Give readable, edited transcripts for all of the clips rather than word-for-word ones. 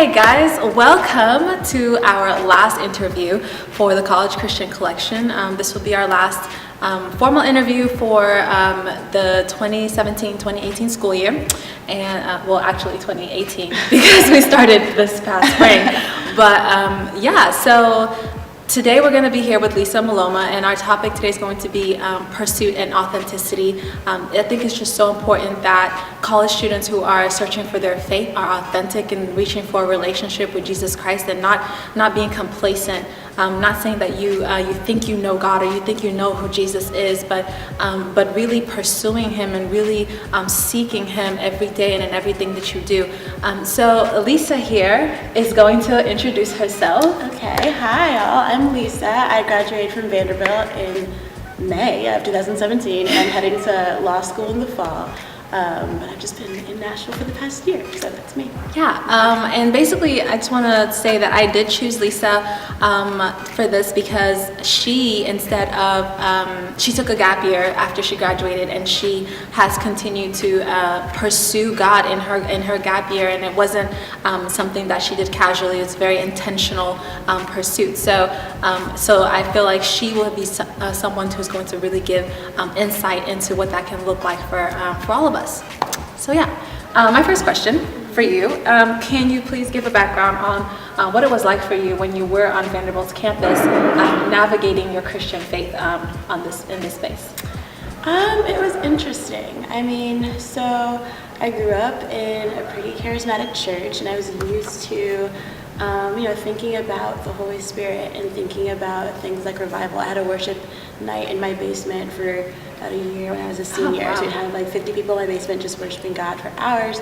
Okay, guys, welcome to our last interview for the College Christian Collection. This will be our last formal interview for the 2017-2018 school year, and well, actually 2018 because we started this past spring. But yeah, so today we're going to be here with Lisa Muloma, and our topic today is going to be pursuit and authenticity. I think it's just so important that college students who are searching for their faith are authentic and reaching for a relationship with Jesus Christ, and not being complacent. Not saying that you think you know God or you think you know who Jesus is, but really pursuing Him and really seeking Him every day and in everything that you do. So Lisa here is going to introduce herself. Okay, hi y'all, I'm Lisa. I graduated from Vanderbilt in May of 2017 and I'm heading to law school in the fall. But I've just been in Nashville for the past year, so that's me. Yeah, and basically I just want to say that I did choose Lisa for this because she, instead of, she took a gap year after she graduated, and she has continued to pursue God in her gap year, and it wasn't something that she did casually. It's very intentional pursuit. So I feel like she will be someone who's going to really give insight into what that can look like for all of us. So yeah, my first question for you, can you please give a background on what it was like for you when you were on Vanderbilt's campus navigating your Christian faith in this space? It was interesting. I mean, so I grew up in a pretty charismatic church, and I was used to thinking about the Holy Spirit and thinking about things like revival. I had a worship night in my basement for about a year when I was a senior. Oh, wow. So we had like 50 people in my basement just worshiping God for hours.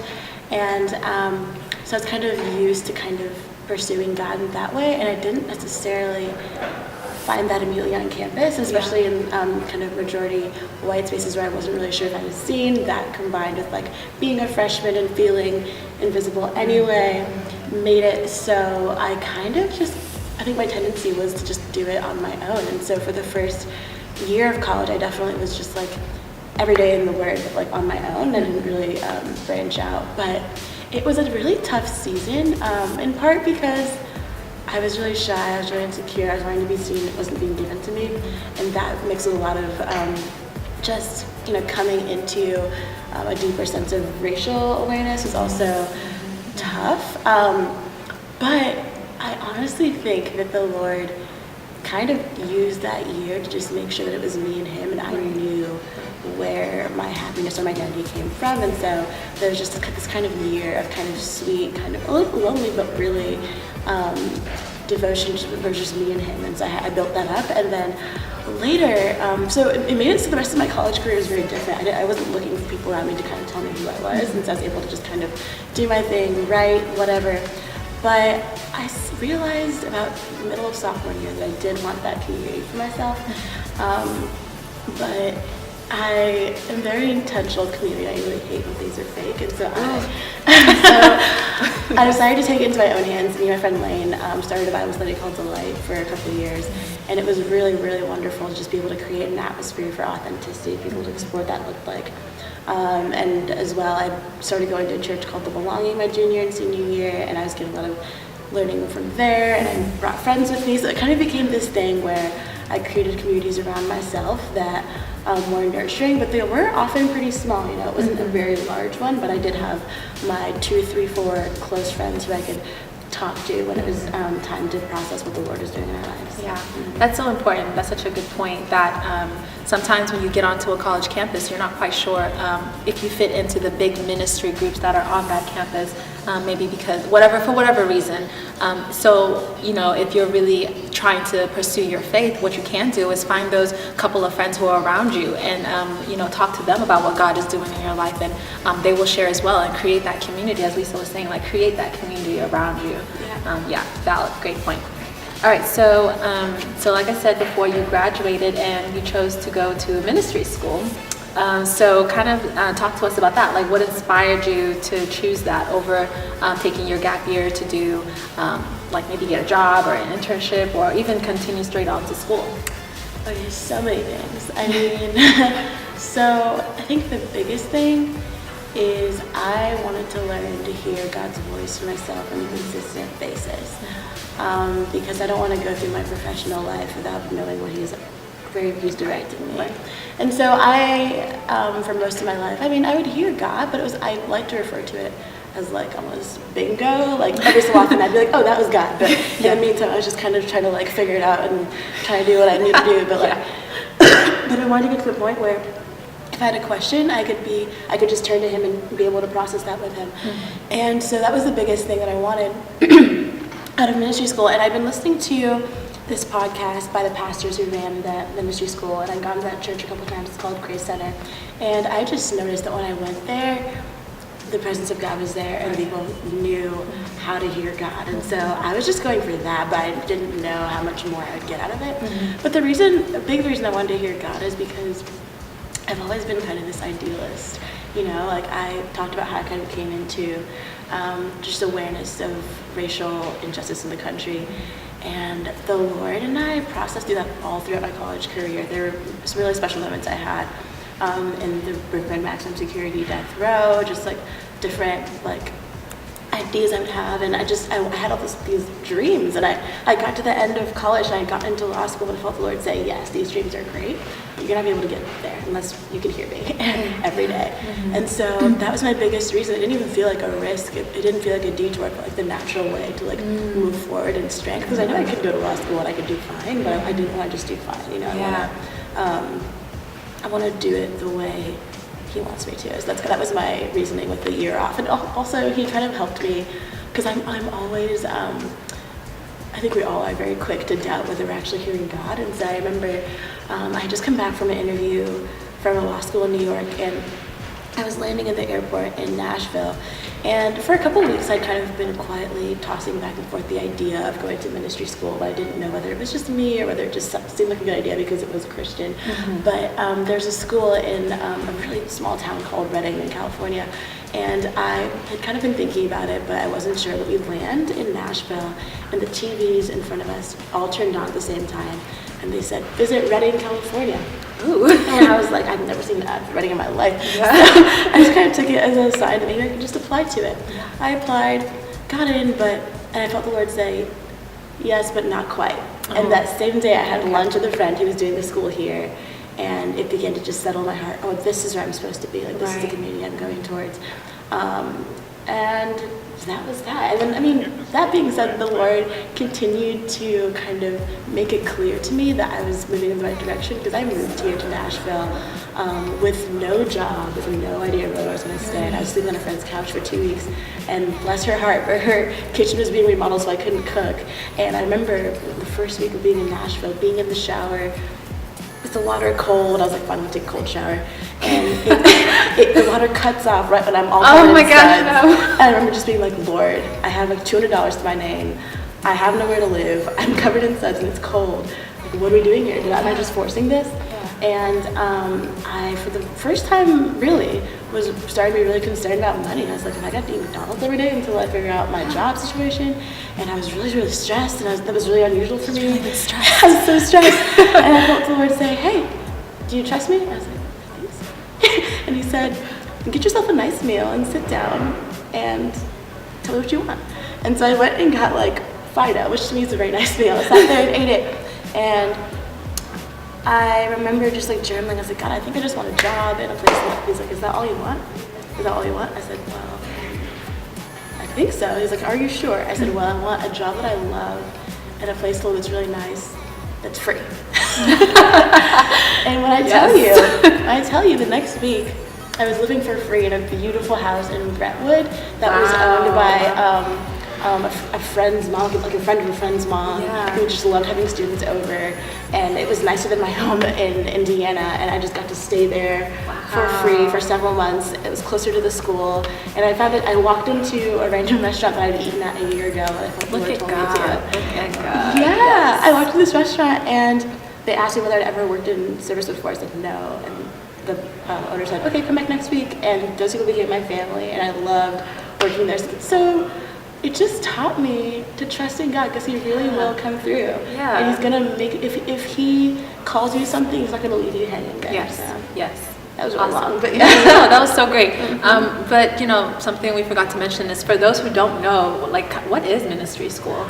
And so I was kind of used to kind of pursuing God in that way, and I didn't necessarily find that immediately on campus, especially in kind of majority white spaces where I wasn't really sure if I was seen. That combined with like being a freshman and feeling invisible anyway made it so I kind of I think my tendency was to just do it on my own. And so for the first year of college, I definitely was just like every day in the Word, but like on my own, and didn't really branch out. But it was a really tough season, in part because I was really shy, I was really insecure, I was wanting to be seen, it wasn't being given to me. And that mixed with a lot of just, coming into a deeper sense of racial awareness was also tough. But I honestly think that the Lord kind of used that year to just make sure that it was me and Him, and I knew where my happiness or my identity came from. And so there was just this kind of year of kind of sweet, kind of a little lonely, but really devotion to just me and Him. And so I built that up, and then later, so it made it so the rest of my college career was very different. I wasn't looking for people around me to kind of tell me who I was, and so I was able to just kind of do my thing, write, whatever. But I realized about the middle of sophomore year that I did want that community for myself. But I am very intentional with community. I really hate when things are fake, and so I decided to take it into my own hands. Me and my friend Lane started a Bible study called Delight for a couple of years, and it was really, really wonderful to just be able to create an atmosphere for authenticity, be able to explore what that looked like. And as well, I started going to a church called The Belonging my junior and senior year, and I was getting a lot of learning from there, and I brought friends with me, so it kind of became this thing where I created communities around myself that were nurturing, but they were often pretty small. It wasn't a very large one, but I did have my 2, 3, 4 close friends who I could talk to when it was time to process what the Lord is doing in our lives. Yeah, that's so important. That's such a good point that sometimes when you get onto a college campus, you're not quite sure if you fit into the big ministry groups that are on that campus, maybe because for whatever reason. So, if you're really trying to pursue your faith, what you can do is find those couple of friends who are around you and, talk to them about what God is doing in your life, and they will share as well and create that community, as Lisa was saying, like create that community around you. Yeah, valid, great point. All right, so like I said before, you graduated and you chose to go to ministry school. So kind of talk to us about that. Like, what inspired you to choose that over taking your gap year to do, like maybe get a job or an internship or even continue straight on to school? Okay, so many things. I mean, so I think the biggest thing is I wanted to learn to hear God's voice for myself on a consistent basis, because I don't want to go through my professional life without knowing where He's directing me. Right. And so for most of my life, I would hear God, but I like to refer to it as like almost bingo. Like every so often I'd be like, oh, that was God. But in the meantime, I was just kind of trying to like figure it out and try to do what I need to do. But but I wanted to get to the point where if I had a question, I could just turn to Him and be able to process that with Him. Mm-hmm. And so that was the biggest thing that I wanted out of ministry school. And I've been listening to this podcast by the pastors who ran that ministry school, and I've gone to that church a couple times. It's called Grace Center. And I just noticed that when I went there, the presence of God was there, and people knew how to hear God. And so I was just going for that, but I didn't know how much more I would get out of it. Mm-hmm. But a big reason I wanted to hear God is because I've always been kind of this idealist. Like I talked about how I kind of came into just awareness of racial injustice in the country. And the Lord and I processed through that all throughout my college career. There were some really special moments I had in the Brooklyn maximum security death row, just like different like ideas I would have, and I had all these dreams, and I got to the end of college and I got into law school and I felt the Lord say, yes, these dreams are great, but you're not be able to get there unless you can hear me every day. Mm-hmm. And so that was my biggest reason. It didn't even feel like a risk. It didn't feel like a detour. It felt like the natural way to like move forward in strength, because I know I could go to law school and I could do fine, but I didn't want to just do fine. I want to do it the way He wants me to. So that was my reasoning with the year off. And also He kind of helped me, because I'm always, I think we all are very quick to doubt whether we're actually hearing God. And so I remember I had just come back from an interview from a law school in New York, and I was landing in the airport in Nashville. And for a couple of weeks, I'd kind of been quietly tossing back and forth the idea of going to ministry school, but I didn't know whether it was just me or whether it just seemed like a good idea because it was Christian. Mm-hmm. But there's a school in a really small town called Redding in California, and I had kind of been thinking about it, but I wasn't sure that we'd land in Nashville, and the TVs in front of us all turned on at the same time, and they said, visit Redding, California. Ooh. And I was like, I've never seen an ad for Redding in my life. Yeah. So I just kind of took it as a sign that maybe I could just apply to it. Yeah. I applied, got in, and I felt the Lord say, yes, but not quite. Uh-huh. And that same day I had lunch with a friend who was doing the school here, and it began to just settle in my heart, oh, this is where I'm supposed to be. Like, this is the community I'm going towards. And that was that. And then, that being said, the Lord continued to kind of make it clear to me that I was moving in the right direction, because I moved here to Nashville with no job, with no idea where I was going to stay. And I was sleeping on a friend's couch for 2 weeks, and bless her heart, her kitchen was being remodeled so I couldn't cook. And I remember the first week of being in Nashville, being in the shower, with the water cold. I was like, fine, I'm going to take a cold shower. And the water cuts off right when I'm all covered in suds. No. And I remember just being like, Lord, I have like $200 to my name. I have nowhere to live. I'm covered in suds and it's cold. Like, what are we doing here? Am I just forcing this? Yeah. And I, for the first time, really, was starting to be really concerned about money. I was like, I got to eat McDonald's every day until I figure out my job situation. And I was really, really stressed, and that was really unusual for me. I was so stressed. And I felt the Lord say, hey, do you trust me? I was like, I think so. And He said, get yourself a nice meal and sit down and tell me what you want. And so I went and got like Fido, which to me is a very nice meal. I sat there and ate it. And I remember just like journaling. I was like, God, I think I just want a job in a place like. He's like, is that all you want? Is that all you want? I said, well, I think so. He's like, are you sure? I said, well, I want a job that I love in a place that's really nice, that's free. And when I tell you, the next week, I was living for free in a beautiful house in Brentwood that was owned by a friend's mom, like a friend of a friend's mom, who just loved having students over. And it was nicer than my home in Indiana, and I just got to stay there for free for several months. It was closer to the school, and I found that I walked into a random restaurant that I'd eaten at a year ago, and I felt the Lord told me to. Look at God. Yeah, yes. I walked to this restaurant, and they asked me whether I'd ever worked in service before. I said no, and the owner said, okay, come back next week. And those people became my family, and I loved working there. So it just taught me to trust in God, because He really will come through. Yeah. And He's gonna make, if He calls you something, He's not gonna leave you hanging there. Yes. So. Yes. That was really Awesome. long, but No, that was so great. Mm-hmm. But something we forgot to mention is for those who don't know, like, what is ministry school?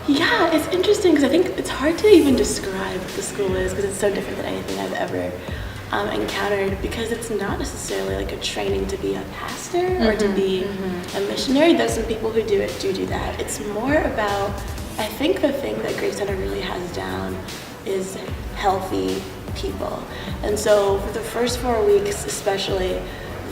Yeah, it's interesting because I think it's hard to even describe what the school is because it's so different than anything I've ever encountered, because it's not necessarily like a training to be a pastor or to be a missionary. There's some people who do that. It's more about, I think the thing that Grace Center really has down is healthy people. And so for the first 4 weeks especially,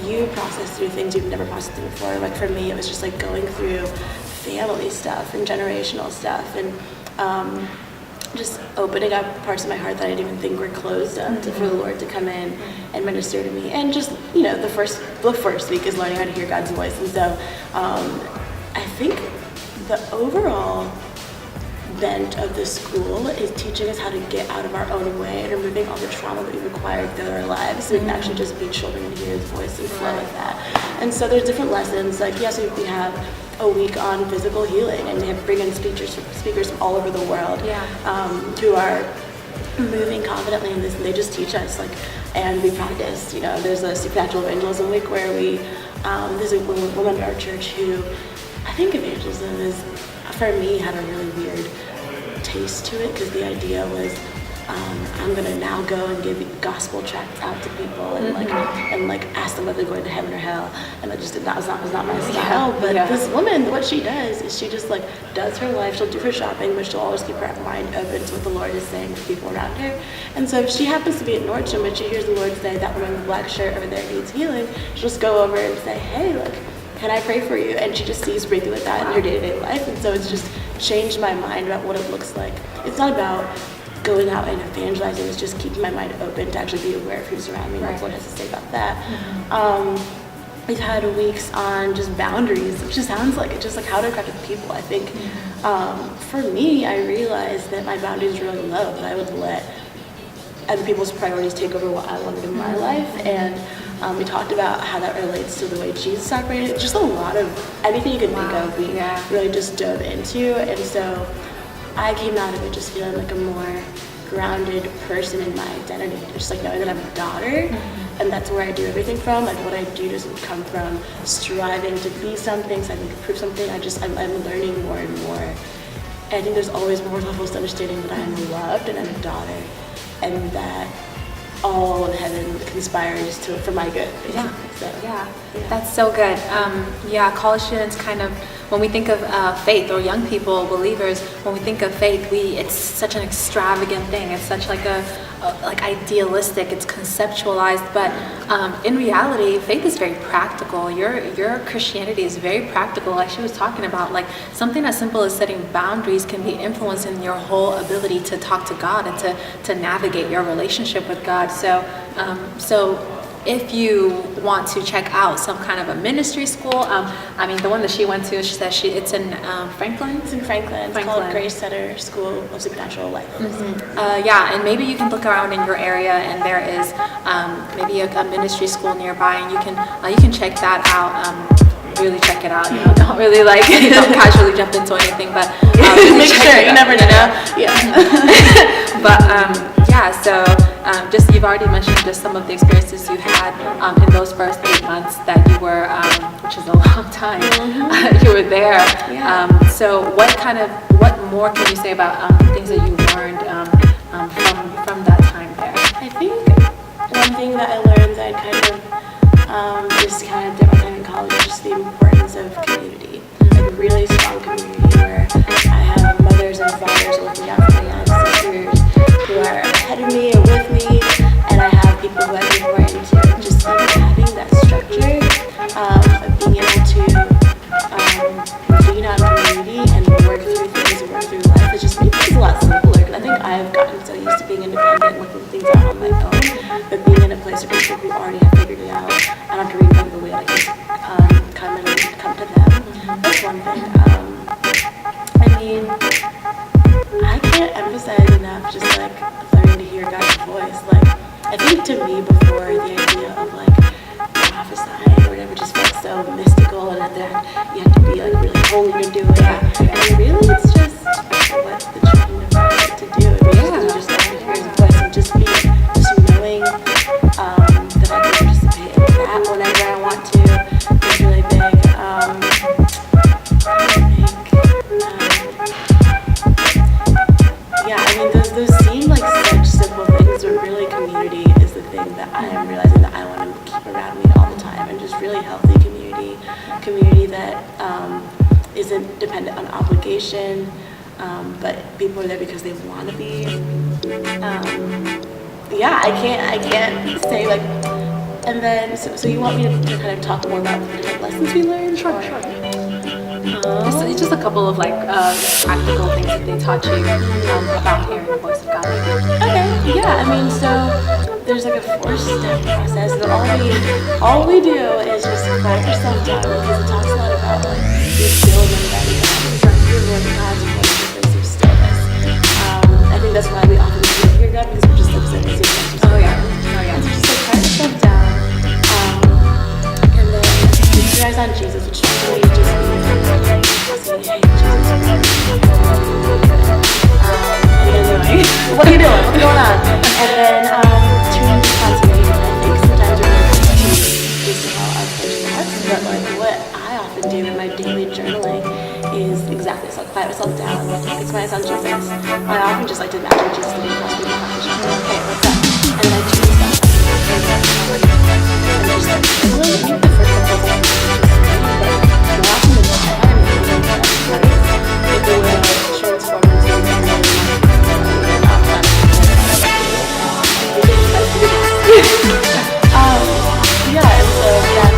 you process through things you've never processed through before. Like for me, it was just like going through family stuff and generational stuff, and just opening up parts of my heart that I didn't even think were closed up for the Lord to come in and minister to me. And just, the first week is learning how to hear God's voice. And so I think the overall bent of the school is teaching us how to get out of our own way and removing all the trauma that we've acquired through our lives, so we can actually just be children and hear His voice and flow with that. And so there's different lessons. Like, yes, we have a week on physical healing, and they bring in speakers from all over the world who are moving confidently in this, and they just teach us, and we practice. There's a supernatural evangelism week where there's a woman in our church who, I think evangelism is, for me, had a really weird taste to it, because the idea was, I'm gonna now go and give gospel tracts out to people and ask them whether they're going to heaven or hell, and that just was not my style. But this woman, what she does is she just does her life. She'll do her shopping, but she'll always keep her mind open to what the Lord is saying to people around her. And so if she happens to be at Nordstrom and she hears the Lord say that woman in the black shirt over there needs healing, she'll just go over and say, hey, can I pray for you? And she just sees breakthrough like that in her day-to-day life. And so it's just changed my mind about what it looks like. It's not about going out and evangelizing, it's just keeping my mind open to actually be aware of who's around me and what God has to say about that. We've had weeks on just boundaries, which just sounds like how to interact with people. I think for me, I realized that my boundaries were really low, that I would let other people's priorities take over what I wanted in my life. And we talked about how that relates to the way Jesus operated. Just a lot of anything you could think of, we really just dove into. And so I came out of it just feeling like a more grounded person in my identity, just knowing that I'm a daughter, and that's where I do everything from. What I do doesn't come from striving to be something, striving to prove something. I'm learning more and more. And I think there's always more levels to understanding that I'm loved and I'm a daughter, and that all of heaven conspires for my good. That's so good. College students when we think of faith, or young people, believers, when we think of faith, it's such an extravagant thing. It's such idealistic. It's conceptualized, but in reality, faith is very practical. Your Christianity is very practical. Like she was talking about, something as simple as setting boundaries can be influencing your whole ability to talk to God and to navigate your relationship with God. So if you want to check out some kind of a ministry school, the one that she went to, she said it's in Franklin? It's in Franklin. It's called Grace Center School of Supernatural Life. And maybe you can look around in your area, and there is maybe a ministry school nearby, and you can check that out. Really check it out. Don't really don't casually jump into anything, but really make sure you never know. But so just you've already mentioned just some of the experiences you had in those first 8 months that you were, which is a long time, you were there. So what more can you say about things that you learned from that time there? I think one thing that I learned that I just did my time in college is just the importance of community. A really strong community where I have mothers and fathers looking out for me. I have sisters who are ahead of me or with me, and I have people who I can pour into. Just having that structure of being able to lean on community and work through things and work through life, it just makes things a lot simpler. Because I think I've gotten so used to being independent and working things out on my own, but being in a place where people already have figured it out, I don't have to reinvent the wheel. I can come to them. That's one thing. I can't emphasize enough just learning to hear God's voice. I think to me before, the idea of prophesying or whatever just felt so mystical, and that you have to be really holy to do it. And really, it's just what the children of God get to do. Just learn to hear His voice and just knowing that I can realizing that I want to keep around me all the time, and just really healthy community that isn't dependent on obligation, but people are there because they want to be. Yeah, I can't say like. And then, so you want me to kind of talk more about the different lessons we learned? Sure. Just a couple of like practical things that they taught you about hearing the voice of God. Okay, yeah, I mean, so there's like a 4-step process, and all we do is just quiet yourself down, because it talks a lot about like being still and letting God God's voice, the place of stillness. I think that's why we often can't hear God, because we're just like so busy. Oh yeah. So just like quiet yourself down, and then keep your eyes on Jesus, which really just means saying, hey, Jesus, what are you doing? What's going on? And then tune to continuity. I think sometimes we're going to just how our first thoughts, but like what I often do in my daily journaling is exactly so. I quiet myself down, fix my eyes on Jesus. I often just like to imagine Jesus sitting across me in the coffee shop. Hey, what's up? And then I choose that. And just like journaling the first couple of things. But more often than not, it will transform into yeah, and so that's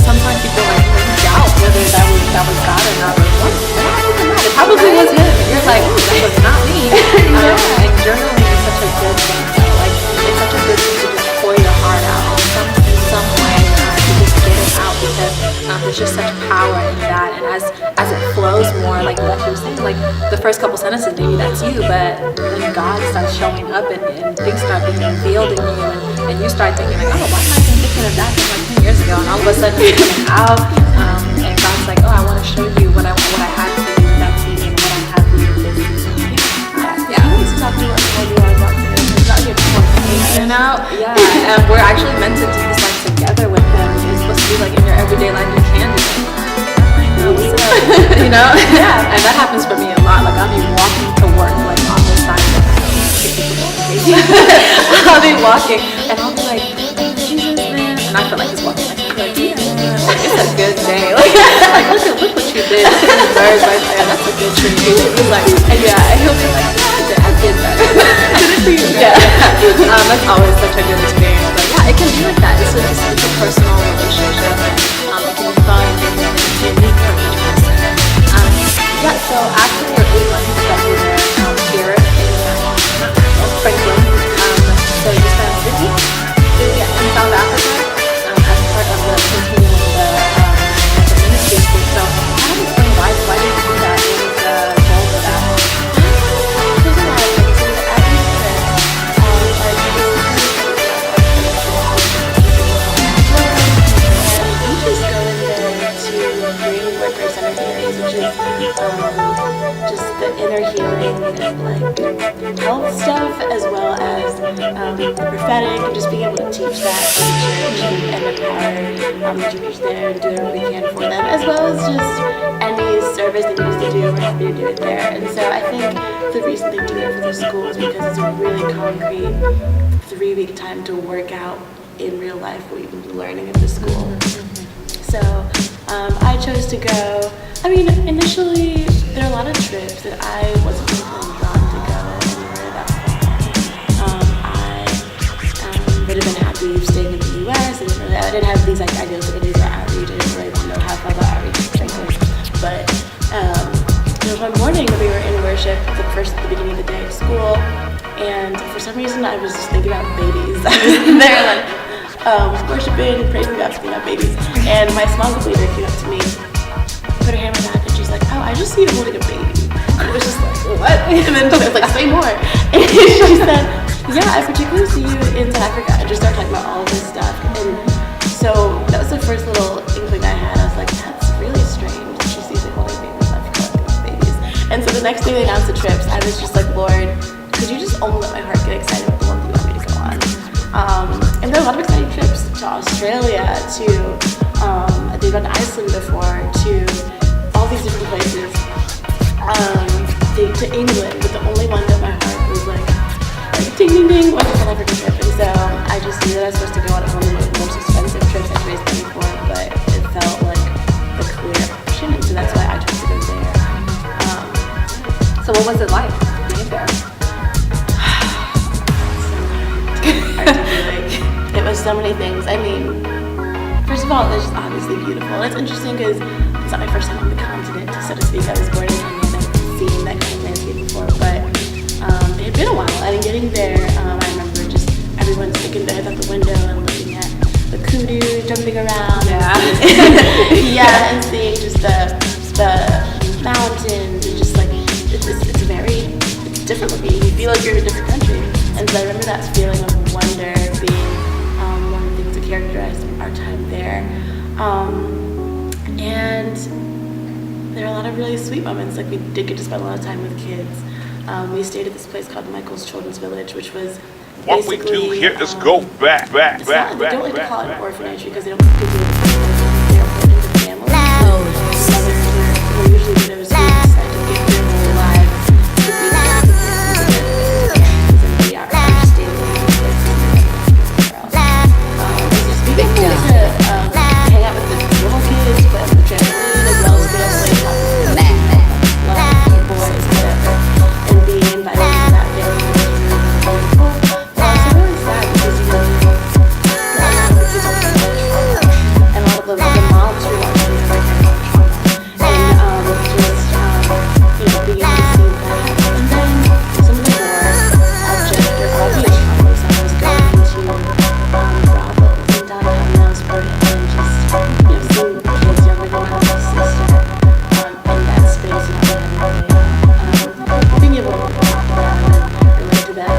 sometimes people like doubt whether that was God or not. Like, what? It probably was him. You're like, that was not me. And journaling is such a good thing. Like, it's such a good thing to just pour your heart out in some way, to just get it out, because there's just such power in that. And as it flows more, like what you were saying, like the first couple sentences, maybe that's you, but then God starts showing up and things start being revealed in you, and you start thinking like, oh, why am I thinking of that thing like 10 years ago? And all of a sudden it's coming out, and God's like, oh, I want to show you what I had for you that season, what I have for you this season. Yeah. It's not doing what you are about to do. It's not your qualification out. Yeah, and we're actually meant to do this like together with Him. It's supposed to be like in your everyday life. You can do it. Yeah, and that happens for me a lot. Like I'll be walking to work like on the side of I'll be walking and I'll be like, Jesus, man, and I feel like He's walking like yeah, like it's a good day. Like look what you did. The birds right there. That's a good tree. He's like, and he'll be like, yeah, I did that. Yeah, that's always such a good experience. But yeah, it can be like that. It's a personal relationship, and it can be fun and it's unique for each person. Yeah, so after your 8 months that you were here in Franklin, so you spent 50 in South Africa as part of the continuing the ministry school. So how did you explain why did you do that? What was the goal for that? There's a lot of things. So the Abby's just the inner healing and like health stuff, as well as the prophetic, and just being able to teach that in the church and empower the juniors there and do whatever we can for them, as well as just any service they need us to do. We're happy to do it there. And so I think the reason they do it for the school is because it's a really concrete 3-week time to work out in real life what you've been learning at the school. So I chose to go. I mean, initially, there are a lot of trips that I wasn't really drawn to go anywhere that far. I would have been happy staying in the U.S. and I didn't have these like ideals of these are outreach. I didn't really know how to feel about outreach, frankly. But there was one morning that we were in worship, the beginning of the day of school, and for some reason I was just thinking about babies. I was in there like worshiping, praising God, thinking about babies, and my small group leader came up to me, put her hand on my back, and she's like, "Oh, I just see you holding a baby." And it was just like, "What?" And then she was like, "Say more." And she said, "Yeah, I particularly see you in South Africa." I just started talking about all this stuff, and so that was the first little inkling I had. I was like, "That's really strange. She sees me holding babies. I forgot about babies." And so the next day they announced the trips, I was just like, "Lord, could you just only let my heart get excited about the one that you want me to go on?" And there are a lot of exciting trips to Australia, to they've gone to Iceland before, to all these different places, to England, but the only one that my heart ding, ding, ding, went to South Africa trip. And so I just knew that I was supposed to go on one of the most expensive trips I've raised money for, but it felt like the clear option, and so that's why I chose to go there. So what was it like being there? It was so many things. I mean, first of all, it was just obviously beautiful. And it's interesting because it's not my first time on the continent, so to speak. I was born in Kenya and I've seen that kind of landscape before, but it had been a while. I mean, getting there, I remember just everyone sticking their heads out the window and looking at the kudu jumping around. Yeah. Yeah, and seeing just the mountains and just like, it's very different looking. You feel like you're in a different country. And so I remember that feeling of wonder being one of the things that characterized our time there. And there are a lot of really sweet moments. Like, we did get to spend a lot of time with kids. We stayed at this place called Michael's Children's Village, which was what we do here is go back. They don't like to call it an orphanage because they don't think people they're put into families. Mothers were usually widows who decide to give their whole lives to be there for kids and they are understanding and just being able to hang out with the little kids, play on the trampoline, as well as be able to play boys, whatever, and being invited to that family. And all of the moms who are going through trauma, and just being able to see that. And then some of the more abject or obvious traumas, I was going to Bravo in downtown Nelsport and just seeing kids younger than my sister in that space and being able to talk to them and relate to them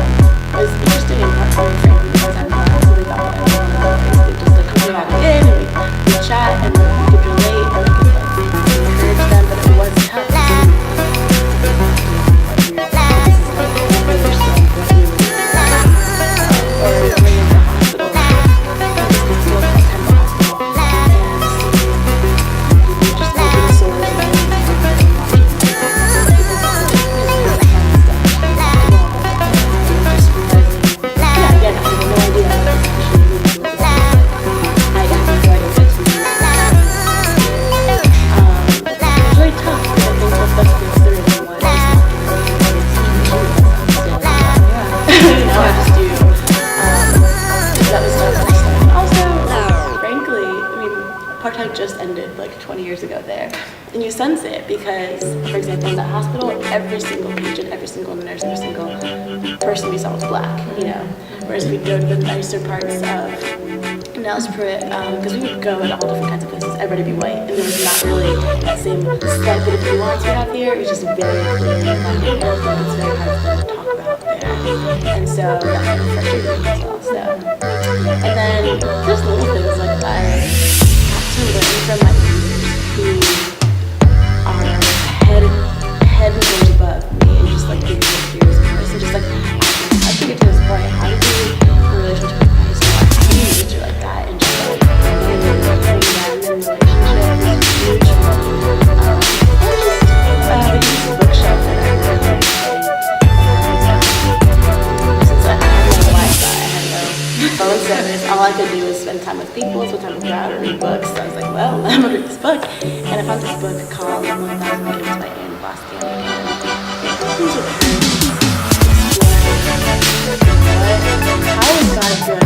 was interesting and heartwarming, frankly, because I'm not really about what I want to know. They just like come out in and we chat and we could relate and we could like encourage them, but it was tough. Just ended like 20 years ago there, and you sense it because, for example, in that hospital, every single patient, every single nurse, every single person we saw was black, whereas we'd go to the nicer parts of Nelspruit, because we would go in all different kinds of places, everybody be white, and there was not really that same slight bit of nuance we have here. It was just very clear, and I think it's very hard for them to talk about there, and so that kind of frustrated me as well. So, and then there's little things like to learn from my peers who are head and shoulders above me and just like giving me peers of course and just like how did you get to this point? How did you have a relationship with Christ? How do you get like that? And just like learning that in the relationship is huge. And just we use a bookshelf and I really like since I had no Wi-Fi, I had no phone service, all I could do was spend time with people, spend time with God, or read books. So I was like, well, I'm gonna read this book. And I found this book called 1,000 Kids by Anne Boston. How is God good?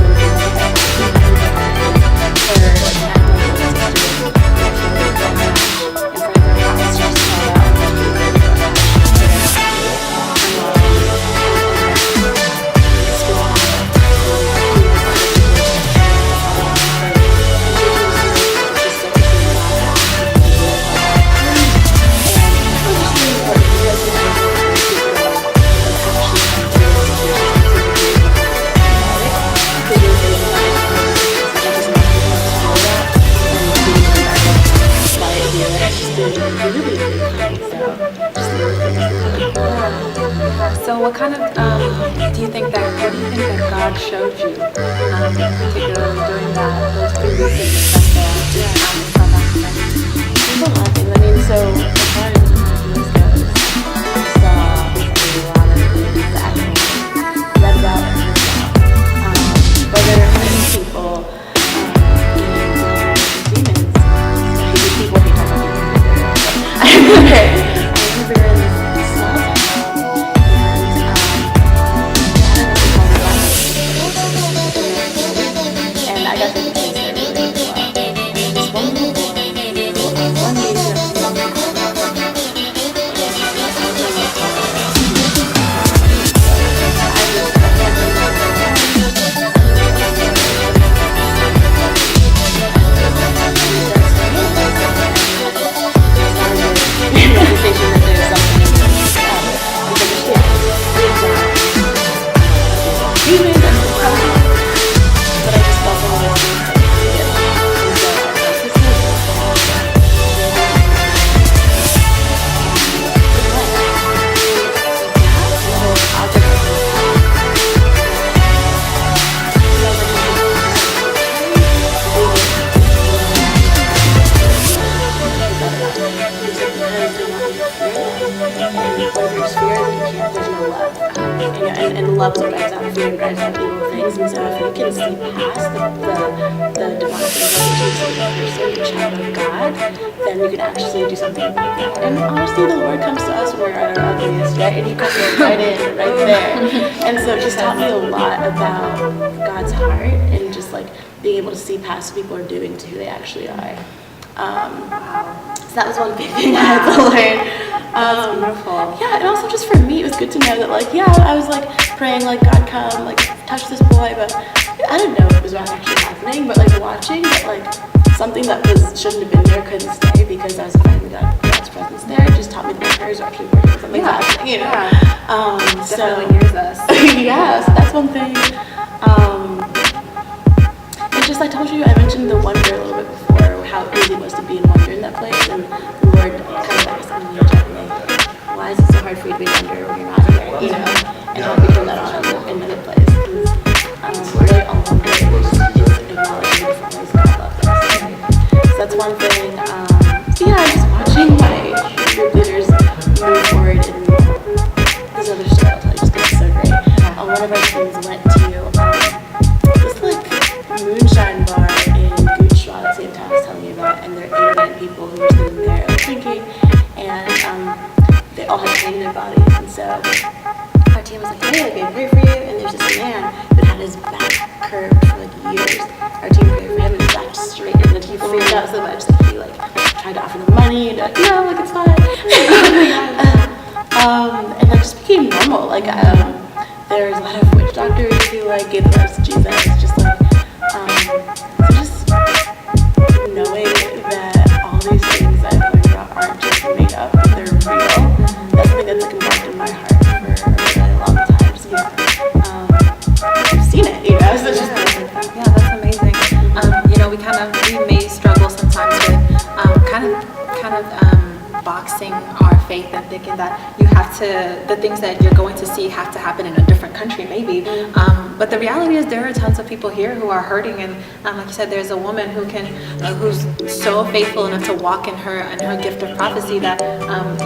So what kind of, what do you think that God showed you, particularly during those 3 weeks that you spent there in South Africa? There's a lot of things. I mean, so as far as this goes, I saw a lot of things that I read about and love will drives out fear and drives out evil things. And so if you can see past the demonic things that you see the person, the child of God, then you can actually do something about that. And honestly, the Lord comes to us when we're at our ugliest, right? And He comes right in, right there. And so it just taught me a lot about God's heart and just like being able to see past what people are doing to who they actually are. So that was one big thing I had to learn. That's wonderful. Yeah, and also just for me, it was good to know that like, yeah, I was like praying like, God come, like touch this boy, but I didn't know it was actually happening, but like watching that like something that shouldn't have been there couldn't stay because I was finding God's presence there. It just taught me that my prayers are actually working, something's happening, you know. Definitely hears us. Yeah, so that's one thing. And just I told you, I mentioned the wonder a little bit before, how easy it was to be in wonder in that place, and the Lord kind of asked me gently, why is it so hard for you to be in wonder when you're not here, you know, and how we turn that on in another place, because really all wonder is acknowledging the different ways God loves us, right? So that's one thing. So yeah, just watching my group leaders move forward in this other story I'll tell you, just because it's so great. One of our teams went to this like moonshine bar in Goochwa that St. Thomas was telling me about, and there are 8 or 9 people who were sitting there like, drinking, and they all had pain in their bodies, and so our team was like, hey, like, I pray for you, and there's this man who had his back curved for like years. Our team prayed for him, and his back was straight, and then he freaked out so much that he like tried to offer them money, and like, no, like it's fine. And that just became normal. Like there's a lot of witch doctors who like gave their lives to Jesus. Just like so just knowing that all these things that I've learned about aren't just made up, they're real. That's something that's like marked in my heart for a really long time. Just because I've seen it, you know. So it's just Yeah, that's amazing. You know, we may struggle sometimes with kind of boxing our faith and thinking that you have to, the things that you're going to see have to happen in a different country maybe. But the reality is there are tons of people here who are hurting, and like you said, there's a woman who who's so faithful enough to walk in her gift of prophecy that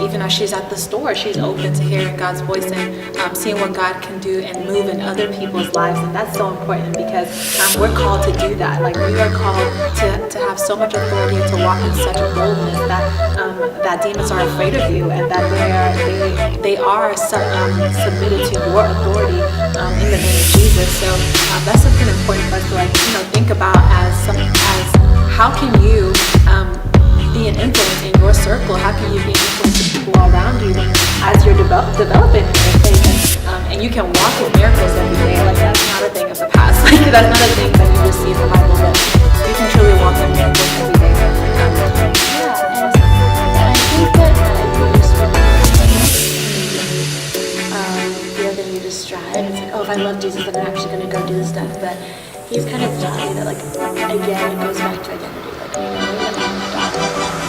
even as she's at the store, she's open to hearing God's voice and seeing what God can do and move in other people's lives. And that's so important because we're called to do that. Like we are called to have so much authority and to walk in such a boldness that demons are afraid of you, and that they are submitted to your authority in the name of Jesus. So that's something important for us to think about as how can you be an influence in your circle? How can you be an influence to people around you as you're developing your faith? And you can walk in miracles every day. Like that's not a thing of the past. Like that's not a thing that you just see in the Bible, but you can truly walk in miracles every day. The other thing you just strive. It's like, oh, if I love Jesus, then I'm actually going to go do this stuff. But he's kind of taught me that, like, again, it goes back to identity. Like, knowing that I'm a daughter.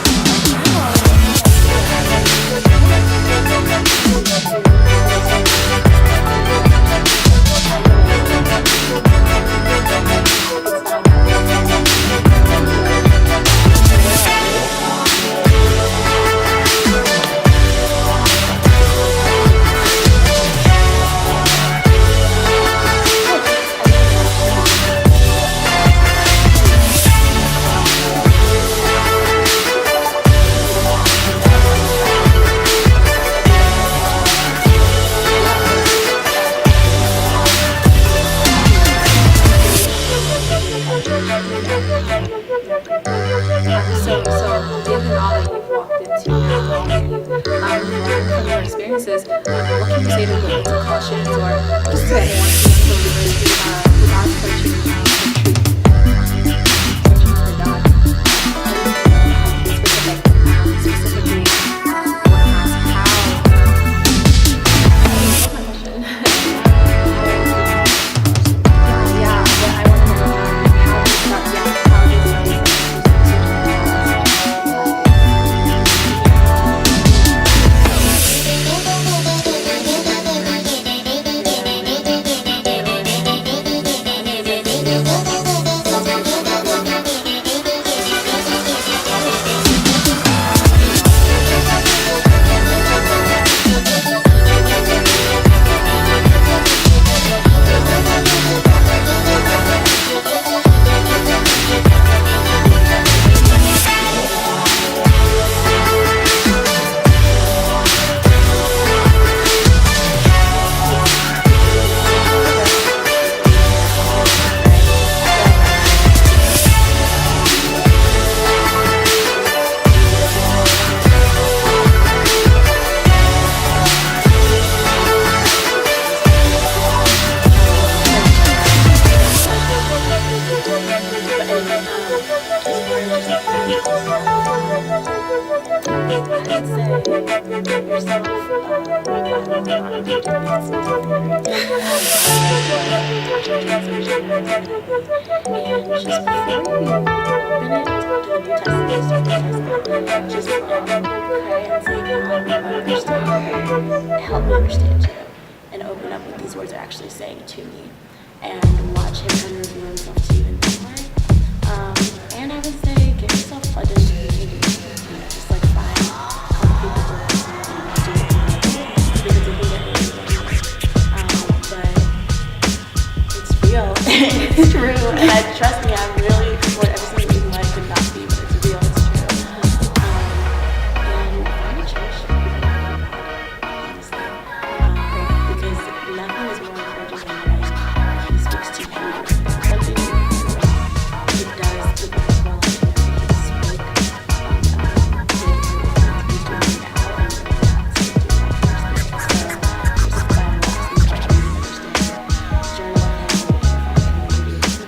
translation has that. And just before you open it to the New Testament, just pray and say, God, help me understand you, and open up what these words are actually saying to me, and watch him kind of reveal himself to you in that way. And I would say, give yourself fudging to community. Just like find a couple people who are listening and do it because I think that really but it's real. It's true. And trust me, I'm really for every single reason why it could not be, but it's real. It's true. And find a church. Honestly. Because nothing is more encouraging than when he speaks to you. Something it does the book of my life. He spoke he's doing now, and God's going to do that first. So just find last thing that you understand. Journal with him and find community.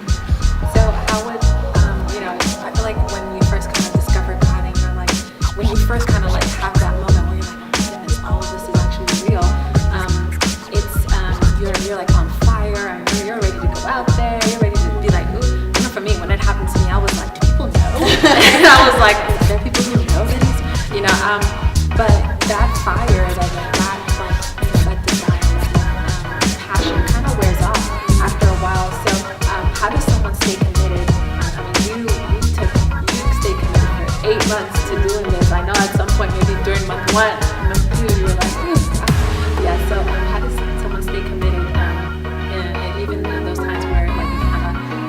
So how would, I feel like when you first kind of discover God and you're like, when you first kind of like have that moment where you're like, oh my goodness, all of this is actually real. You're like on fire and you're ready to go out there. You're ready to be like, ooh. I know for me, when it happened to me, I was like, do people know? And I was like, is there people who know that he's, but that fire, that desire, that passion kind of wears off after a while. So how does someone stay committed? You stayed committed for 8 months to doing this. I know at some point, maybe during month 1, month 2, you were like, ooh. Yeah, so how does someone stay committed even in those times where like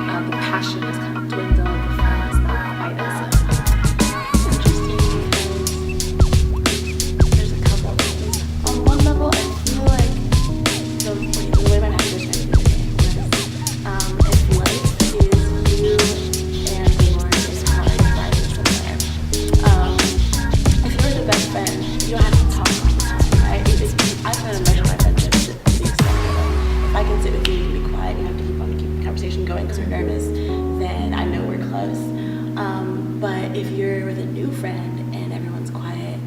kind of the passion is kind of dwindled, the fun is not quite as Interesting because there's a couple of things. On one level, I feel like the way my pastor was trying to do it was if life is you and the Lord is hard, life is from there. If you're the best friend, you don't have to talk all the time, right? I kind of measure my friendship to the extent that if I can sit with you and be quiet, you have to keep on keeping the conversation going because we're nervous, then I know we're close. But if you're with a new friend and everyone's quiet,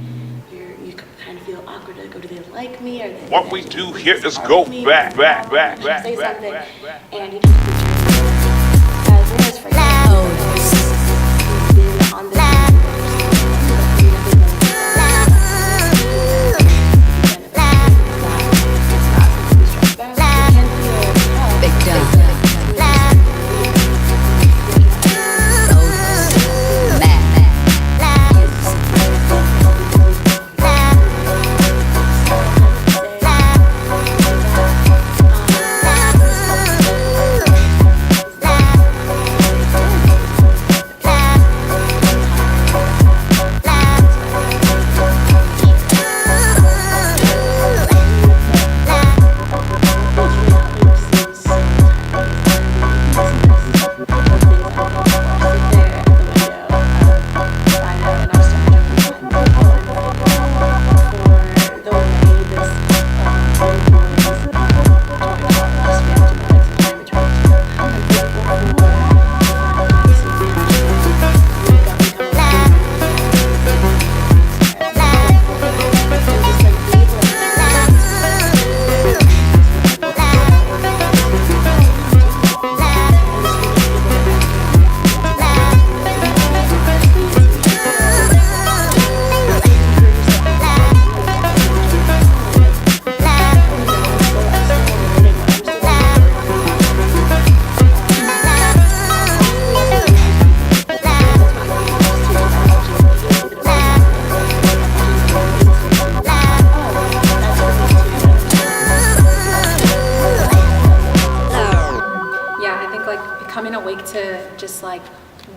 you kind of feel awkward to go, do they like me? Or they What we do here is go back. Say something, and you just as it is for you. You've been on this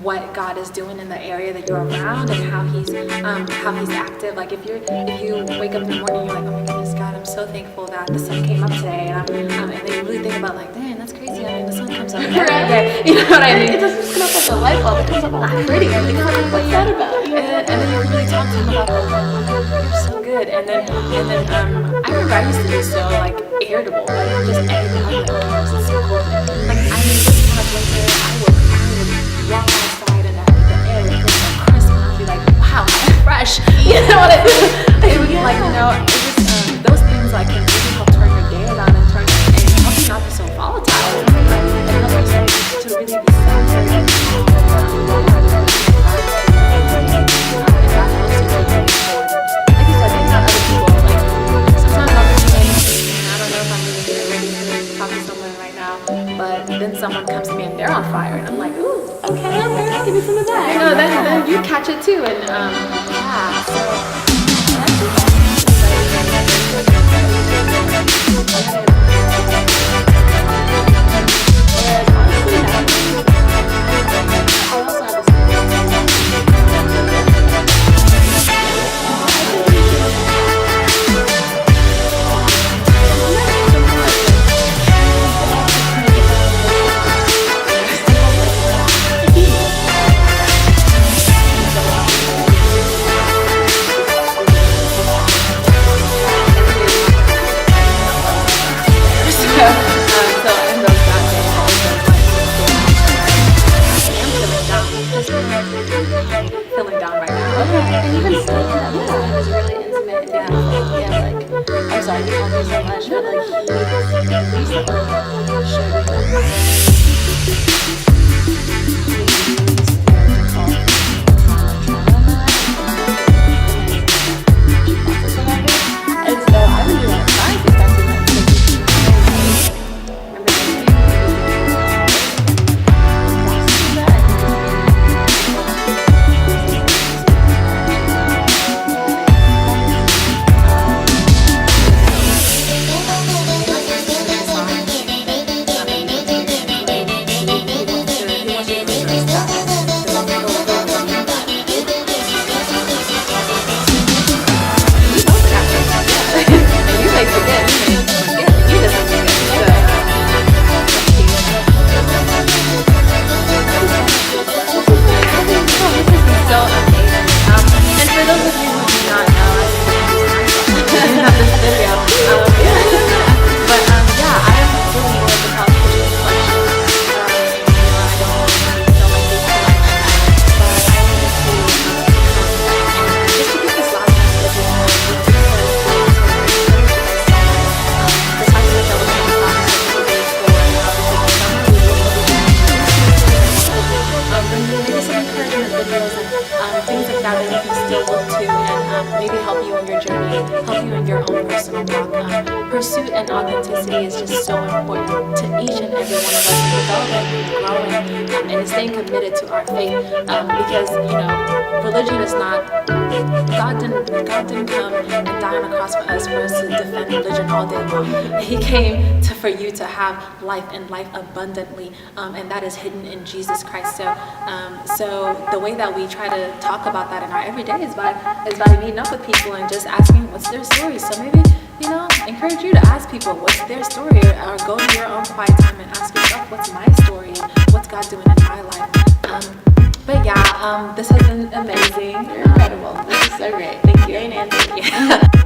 what God is doing in the area that you're around and how he's active. Like if you wake up in the morning, you're like, oh my goodness, God, I'm so thankful that the sun came up today, and then you really think about like, dang, that's crazy. I mean, the sun comes up every day. You know what I mean? It doesn't just come up like a light bulb. It comes up all prettier. Because I'm like, what's that about? And then you really talk to him about, oh, you're so good. And then I remember I used to be so like irritable, like just anything. I'm like, oh, this is so cool. Like I mean, this kind of winter, I would walk outside and the air would feel so crisp, and I'd be like, wow, I'm fresh. You know what I mean? It would like, you know, it just those things like can really help turn your day around and help you not be so volatile. but then someone comes to me and they're on fire, and I'm like, ooh, okay, Give me some of that. you know, then you catch it too, and yeah, so. Feeling down right now. And even still, it was really intimate and beautiful. Yeah, like, I'm sorry to talk so much, but like, he recently showed me and so I really want to try to get back to that. Things like that you can still look to and maybe help you in your journey, help you in your own personal walk. Pursuit and authenticity is just so important to each and every one of us developing, growing, and staying committed to our faith. Because religion is not. God didn't come and die on the cross for us to defend religion all day long. He came for you to have life and life abundantly, and that is hidden in Jesus Christ. So the way that we try to talk about that in our everyday is by meeting up with people and just asking what's their story. So maybe encourage you to ask people what's their story, or go to your own quiet time and ask yourself what's my story and what's God doing in my life. But yeah, this has been amazing. You're incredible. This is so great. Thank you. Nancy.